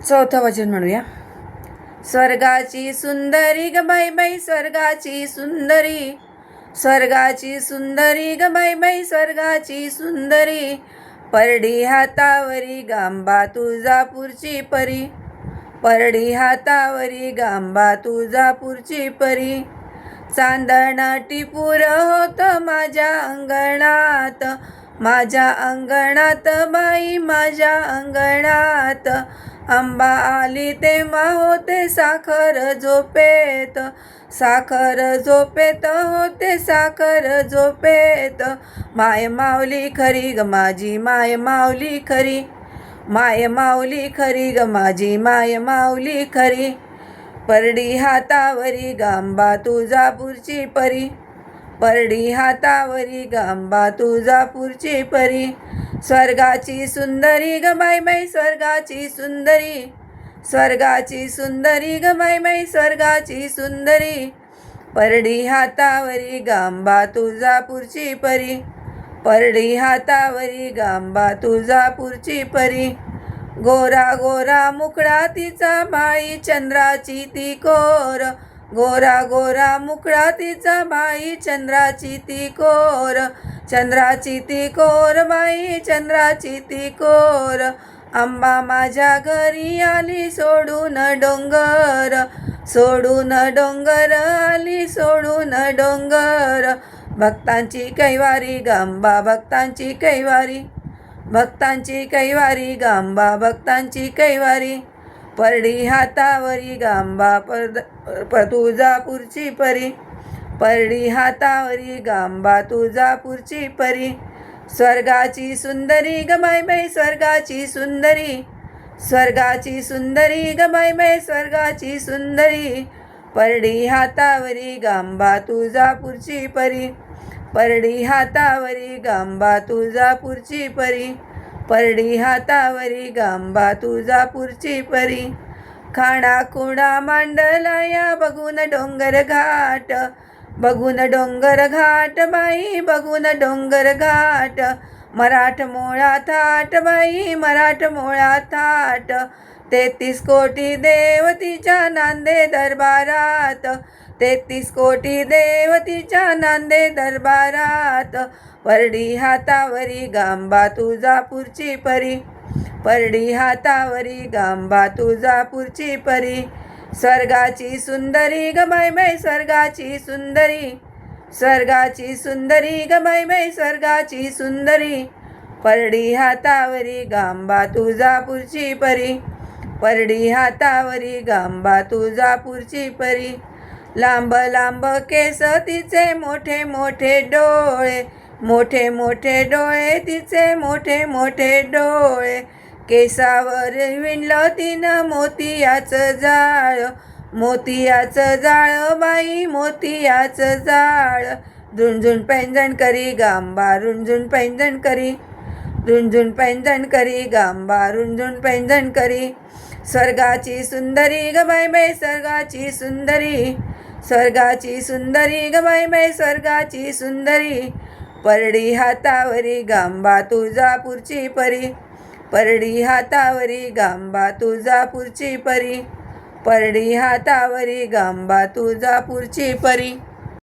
चौथं वचन म्हणूया. स्वर्गाची सुंदरी ग बाई बाई, स्वर्गाची सुंदरी, स्वर्गाची सुंदरी ग बाई बाई, स्वर्गाची सुंदरी, परडी हातावरी गांबा तुळजापूरची परी, परडी हातावरी गांबा तुळजापूरची परी. चांदण टिपूर होत माझ्या अंगणात, माझ्या अंगणात बाई, माझ्या अंगणात. आंबा आली तेव्हा होते साखर झोपेत, साखर झोपेत होते साखर झोपेत. माय माऊली खरी ग माझी, माय माऊली खरी, माय माऊली खरी ग माझी, माय माऊली खरी. परडी हातावरी गांबा तुळजापूरची परी, परडी हातावरी गांबा तुळजापूरची परी. स्वर्गाची सुंदरी ग बाई बाई, स्वर्गाची सुंदरी, स्वर्गाची सुंदरी ग बाई बाई, स्वर्गाची सुंदरी, परडी हातावरी गांबा तुळजापूरची परी, परडी हातावरी गांबा तुळजापूरची परी. गोरा गोरा मुखडा तिचा बाई, चंद्राची ती कोर, गोरा गोरा मुखडा तिचा बाई, चंद्राची ती कोर, चंद्राची ती कोर बाई, चंद्राची ती कोर. आंबा माझ्या घरी आली सोडून डोंगर, सोडून डोंगर आली सोडून डोंगर. भक्तांची कैवारी गांबा, भक्तांची कैवारी, भक्तांची कैवारी गांबा, भक्तांची कैवारी. परडी हातावरी गांबा तुळजापूरची परी, परडी हातावरी गांबा तुळजापूरची परी. स्वर्गाची सुंदरी ग बाई बाई, स्वर्गाची सुंदरी, स्वर्गाची सुंदरी ग बाई बाई, स्वर्गाची सुंदरी, परडी हातावरी गांबा तुळजापूरची परी, परडी हातावरी गांबा तुळजापूरची परी, परडी हातावरी गांबा तुळजापूरची परी. खाणा खुणा मांडला या बघून डोंगर घाट, बघून डोंगर घाट बाई, बघून डोंगर घाट. मराठमोळा थाट बाई, मराठमोळा थाट. 33 कोटी देव तिच्या नांदे दरबारात, 33 कोटी देव तिच्या नांदे दरबारात. परडी हातावरी गांबा तुळजापूरची परी, परडी हातावरी गांबा तुळजापूरची परी. स्वर्गाची सुंदरी ग बाई बाई, स्वर्गाची सुंदरी, स्वर्गाची सुंदरी ग बाई बाई, स्वर्गाची सुंदरी, परडी हातावरी गांबा तुळजापूरची परी, परडी हातावरी गांबा तुळजापूरची परी. लांब लांब केस तिचे मोठे मोठे डोळे, मोठे मोठे डोळे तिचे मोठे मोठे डोळे. केसावर विणलं तिनं मोतियाचं जाळ, मोतियाचं जाळ बाई, मोतियाचं जाळ. झुणझुण पैंजण करी गांबा, रुणझुण पैंजण करी, रुणझुण पैंजण करी गांबा, रुणझुण पैंजण करी. स्वर्गाची सुंदरी ग बाई बाई, स्वर्गाची सुंदरी, स्वर्गाची सुंदरी ग बाई बाई, स्वर्गाची सुंदरी, परडी हातावरी गांबा तुळजापूरची परी, परडी हातावरी गांबा तुळजापूरची परी, परडी हातावरी गांबा तुळजापूरची परी.